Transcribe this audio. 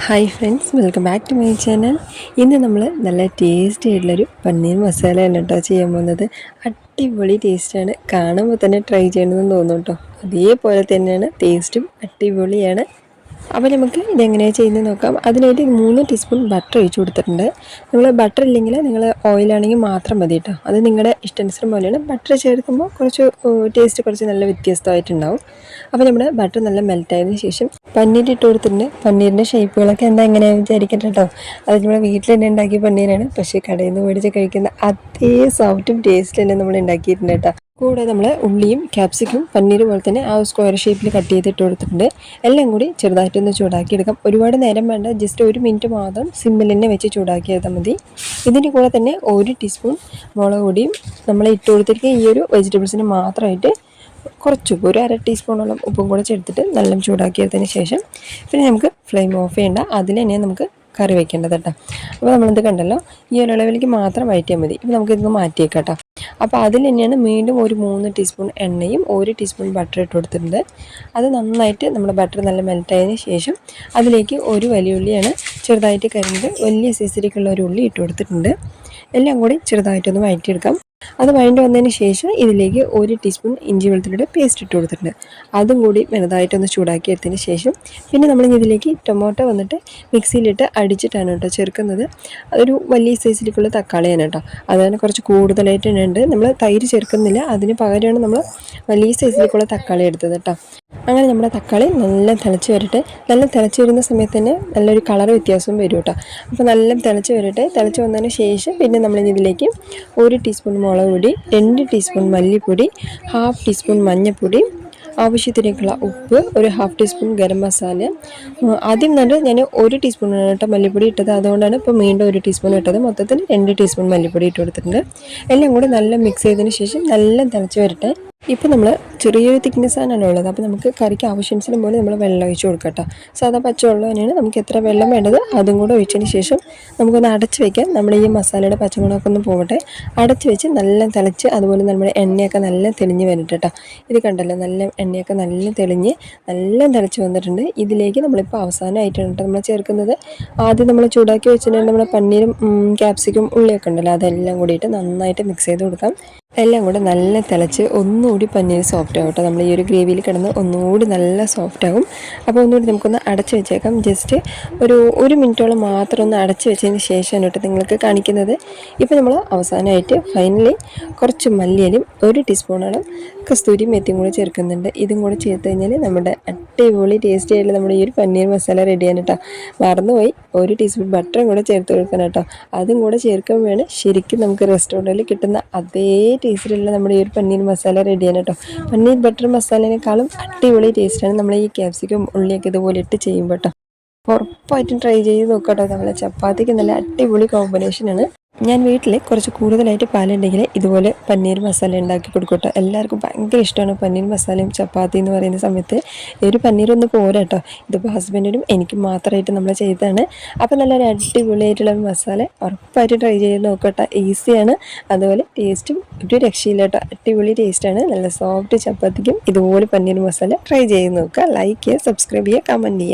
Hi friends, welcome back to my channel. ഇന്ന് നമ്മൾ നല്ല ടേസ്റ്റി ആയിട്ടുള്ളൊരു പനീർ മസാലയാണ് കേട്ടോ ചെയ്യാൻ പോകുന്നത്. അടിപൊളി ടേസ്റ്റാണ്, കാണുമ്പോൾ തന്നെ ട്രൈ ചെയ്യണമെന്ന് തോന്നും കേട്ടോ. അതേപോലെ തന്നെയാണ് ടേസ്റ്റും അടിപൊളിയാണ്. അപ്പോൾ നമുക്ക് ഇതെങ്ങനെയാണ് ചെയ്യുന്നത് നോക്കാം. അതിനായിട്ട് 3 ടീസ്പൂൺ ബട്ടർ ഒഴിച്ച് കൊടുത്തിട്ടുണ്ട്. നിങ്ങൾ ബട്ടർ ഇല്ലെങ്കിൽ നിങ്ങൾ ഓയിലാണെങ്കിൽ മാത്രം മതി കേട്ടോ. അത് നിങ്ങളുടെ ഇഷ്ടാനുസരണം പോലെയാണ്. ബട്ടർ ചേർക്കുമ്പോൾ കുറച്ച് ടേസ്റ്റ് കുറച്ച് നല്ല വ്യത്യസ്തമായിട്ടുണ്ടാവും. അപ്പോൾ നമ്മുടെ ബട്ടർ നല്ല മെൽറ്റായതിനു ശേഷം പന്നീർ ഇട്ട് കൊടുത്തിട്ടുണ്ട്. പന്നീരിൻ്റെ ഷേപ്പുകളൊക്കെ എങ്ങനെയാണെന്ന് വിചാരിക്കട്ടെ കേട്ടോ. അത് നമ്മൾ വീട്ടിൽ തന്നെ ഉണ്ടാക്കിയ പന്നീരാണ്. പക്ഷേ കടയിൽ നിന്ന് മേടിച്ച് കഴിക്കുന്ന അതേ സോഫ്റ്റും ടേസ്റ്റ് തന്നെ നമ്മൾ ഉണ്ടാക്കിയിട്ടുണ്ട് കേട്ടോ. കൂടെ നമ്മൾ ഉള്ളിയും ക്യാപ്സിക്കും പന്നീർ പോലെ തന്നെ ആ സ്ക്വയർ ഷേപ്പിൽ കട്ട് ചെയ്തിട്ട് കൊടുത്തിട്ടുണ്ട്. എല്ലാം കൂടി ചെറുതായിട്ടൊന്ന് ചൂടാക്കിയെടുക്കാം. ഒരുപാട് നേരം വേണ്ട, ജസ്റ്റ് 1 മിനിറ്റ് മാത്രം സിമ്മിൽ തന്നെ വെച്ച് ചൂടാക്കിയെടുത്താൽ മതി. ഇതിൻ്റെ കൂടെ തന്നെ 1 ടീസ്പൂൺ മുളക് പൊടിയും നമ്മൾ ഇട്ട് കൊടുത്തിരിക്കുക ഈ ഒരു വെജിറ്റബിൾസിന് മാത്രമായിട്ട് കുറച്ച് ഒരു 1/2 ടീസ്പൂണോളം ഉപ്പും കൂടെ ചേർത്തിട്ട് നല്ല ചൂടാക്കിയതിന് ശേഷം പിന്നെ നമുക്ക് ഫ്ലെയിം ഓഫ് ചെയ്യേണ്ട, അതിൽ തന്നെ നമുക്ക് കറി വയ്ക്കേണ്ടത് കേട്ടോ. അപ്പോൾ നമ്മളിത് കണ്ടല്ലോ, ഈ ഒരു അളവിലേക്ക് മാത്രം വഴറ്റിയാൽ മതി. ഇപ്പോൾ നമുക്കിതൊന്ന് മാറ്റിയേക്കാം കേട്ടോ. അപ്പോൾ അതിൽ തന്നെയാണ് വീണ്ടും ഒരു 3 ടീസ്പൂൺ എണ്ണയും 1 ടീസ്പൂൺ ബട്ടർ ഇട്ട് കൊടുത്തിട്ടുണ്ട്. അത് നന്നായിട്ട് നമ്മുടെ ബട്ടർ നല്ല മെൽറ്റായതിന് ശേഷം അതിലേക്ക് ഒരു വലിയ ഉള്ളിയാണ് ചെറുതായിട്ട് കരിഞ്ഞത്, വലിയ സൈസിലേക്കുള്ള ഒരു ഉള്ളി ഇട്ട് കൊടുത്തിട്ടുണ്ട്. എല്ലാം കൂടി ചെറുതായിട്ടൊന്ന് വഴറ്റിയെടുക്കാം. അത് വഴണ്ടി വന്നതിന് ശേഷം ഇതിലേക്ക് 1 ടീസ്പൂൺ ഇഞ്ചി വെളുത്തുള്ളിയുടെ പേസ്റ്റ് ഇട്ട് കൊടുത്തിട്ടുണ്ട്. അതും കൂടി വലുതായിട്ടൊന്ന് ചൂടാക്കി എടുത്തതിന് ശേഷം പിന്നെ നമ്മൾ ഇതിലേക്ക് ടൊമാറ്റോ വന്നിട്ട് മിക്സിയിലിട്ട് അടിച്ചിട്ടാണ് കേട്ടോ ചേർക്കുന്നത്. അതൊരു വലിയ സൈസിലേക്കുള്ള തക്കാളിയാണ് കേട്ടോ. അതാണ് കുറച്ച് കൂടുതലായിട്ട് ഉണ്ട്. നമ്മൾ തൈര് ചേർക്കുന്നില്ല, അതിന് പകരമാണ് നമ്മൾ വലിയ സൈസിലേക്കുള്ള തക്കാളി എടുത്തത് കേട്ടോ. അങ്ങനെ നമ്മുടെ തക്കാളി നല്ല തിളച്ച് വരട്ടെ. നല്ല തിളച്ച് വരുന്ന സമയത്ത് തന്നെ നല്ലൊരു കളർ വ്യത്യാസവും വരും കേട്ടോ. അപ്പോൾ നല്ല തിളച്ച് വരട്ടെ. തിളച്ച് വന്നതിന് ശേഷം പിന്നെ നമ്മൾ ഇതിലേക്ക് 1 ടീസ്പൂൺ മുളക് പൊടി, 2 ടീസ്പൂൺ മല്ലിപ്പൊടി, 1/2 ടീസ്പൂൺ മഞ്ഞൾപ്പൊടി, ആവശ്യത്തിലേക്കുള്ള ഉപ്പ്, ഒരു 1/2 ടീസ്പൂൺ ഗരം മസാല. ആദ്യം തന്നെ ഞാൻ 1 ടീസ്പൂണാണ് കേട്ടോ മല്ലിപ്പൊടി ഇട്ടത്, അതുകൊണ്ടാണ് ഇപ്പോൾ വീണ്ടും 1 ടീസ്പൂൺ ഇട്ടത്. മൊത്തത്തിൽ 2 ടീസ്പൂൺ മല്ലിപ്പൊടി ഇട്ട് കൊടുത്തിട്ടുണ്ട്. എല്ലാം കൂടി നല്ല മിക്സ് ചെയ്തതിന് ശേഷം നല്ല തിളച്ച് വരട്ടെ. ഇപ്പോൾ നമ്മൾ ചെറിയൊരു തിക്നെസ്സാണല്ലോ ഉള്ളത്, അപ്പോൾ നമുക്ക് കറിക്ക് ആവശ്യാനുസരണം പോലെ നമ്മൾ വെള്ളം ഒഴിച്ച് കൊടുക്കാം കേട്ടോ. സാധാ പച്ചവെള്ളം തന്നെയാണ്. നമുക്ക് എത്ര വെള്ളം വേണ്ടത് അതും കൂടെ ഒഴിച്ചതിന് ശേഷം നമുക്കൊന്ന് അടച്ച് വയ്ക്കാം. നമ്മുടെ ഈ മസാലയുടെ പച്ചമുളകൊക്കെ ഒന്ന് പോകട്ടെ. അടച്ച് വെച്ച് നല്ല തിളച്ച് അതുപോലെ നമ്മുടെ എണ്ണയൊക്കെ നല്ല തെളിഞ്ഞ് വരട്ടെ കേട്ടോ. ഇത് കണ്ടല്ലോ, നല്ല എണ്ണയൊക്കെ നല്ല തെളിഞ്ഞ് നല്ല തിളച്ച് വന്നിട്ടുണ്ട്. ഇതിലേക്ക് നമ്മളിപ്പോൾ അവസാനമായിട്ടാണ് കേട്ടോ നമ്മൾ ചേർക്കുന്നത്. ആദ്യം നമ്മൾ ചൂടാക്കി വെച്ചിട്ടുണ്ടെങ്കിൽ നമ്മുടെ പന്നീരും ക്യാപ്സിക്കും ഉള്ളിയൊക്കെ ഉണ്ടല്ലോ, അതെല്ലാം കൂടിയിട്ട് നന്നായിട്ട് മിക്സ് ചെയ്ത് കൊടുക്കാം. എല്ലാം കൂടെ നല്ല തിളച്ച് ഒന്നുകൂടി പന്നീർ സോഫ്റ്റ് ആവും കേട്ടോ. നമ്മൾ ഈ ഒരു ഗ്രേവിയിൽ കിടന്ന് ഒന്നുകൂടി നല്ല സോഫ്റ്റ് ആകും. അപ്പോൾ ഒന്നുകൂടി നമുക്കൊന്ന് അടച്ച് വെച്ചേക്കാം. ജസ്റ്റ് ഒരു മിനിറ്റോളം മാത്രം ഒന്ന് അടച്ച് വെച്ചതിന് ശേഷമാണ് കേട്ടോ നിങ്ങൾക്ക് കാണിക്കുന്നത്. ഇപ്പോൾ നമ്മൾ അവസാനമായിട്ട് ഫൈനലി കുറച്ച് മല്ലിയിലും 1 ടീസ്പൂണോളം കസ്തൂരി മെത്തിയും കൂടി ചേർക്കുന്നുണ്ട്. ഇതും കൂടെ ചേർത്ത് കഴിഞ്ഞാൽ നമ്മുടെ അടിപൊളി ടേസ്റ്റി ആയിട്ടുള്ള നമ്മുടെ ഈ ഒരു പന്നീർ മസാല റെഡിയാണ് കേട്ടോ. മറന്നുപോയി 1 ടീസ്പൂൺ ബട്ടറും കൂടെ ചേർത്ത് കൊടുക്കണം കേട്ടോ. അതും കൂടെ ചേർക്കുമ്പോൾ വേണം ശരിക്കും നമുക്ക് റെസ്റ്റോറൻറ്റിൽ കിട്ടുന്ന അതേ ടേസ്റ്റിലുള്ള നമ്മുടെ ഈ ഒരു പന്നീർ മസാല റെഡിയാണ് കേട്ടോ. പന്നീർ ബട്ടർ മസാലേനേക്കാളും അടിപൊളി ടേസ്റ്റാണ് നമ്മൾ ഈ ക്യാപ്സിക്കം ഉള്ളിയൊക്കെ ഇതുപോലെ ഇട്ട് ചെയ്യുമ്പോൾ കേട്ടോ. ഉറപ്പായിട്ടും ട്രൈ ചെയ്ത് നോക്കട്ടോ. നമ്മളെ ചപ്പാത്തിക്ക് നല്ല അടിപൊളി കോമ്പിനേഷനാണ്. ഞാൻ വീട്ടിൽ കുറച്ച് കൂടുതലായിട്ട് പാലുണ്ടെങ്കിൽ ഇതുപോലെ പന്നീർ മസാല ഉണ്ടാക്കി കൊടുക്കട്ടോ. എല്ലാവർക്കും ഭയങ്കര ഇഷ്ടമാണ് പന്നീർ മസാലയും ചപ്പാത്തി എന്ന് പറയുന്ന സമയത്ത്. ഒരു പന്നീരൊന്നും പോരാ കേട്ടോ. ഇതിപ്പോൾ ഹസ്ബൻഡിനും എനിക്കും മാത്രമായിട്ട് നമ്മൾ ചെയ്തതാണ്. അപ്പോൾ നല്ലൊരു അടിപൊളിയായിട്ടുള്ള മസാല ഉറപ്പായിട്ട് ട്രൈ ചെയ്ത് നോക്കട്ടോ. ഈസിയാണ്, അതുപോലെ ടേസ്റ്റും ഒരു രക്ഷയില്ല കേട്ടോ. അടിപൊളി ടേസ്റ്റാണ്. നല്ല സോഫ്റ്റ് ചപ്പാത്തിക്കും ഇതുപോലെ പന്നീർ മസാല ട്രൈ ചെയ്ത് നോക്കുക. ലൈക്ക് ചെയ്യുക, സബ്സ്ക്രൈബ് ചെയ്യുക, കമൻറ്റ് ചെയ്യുക.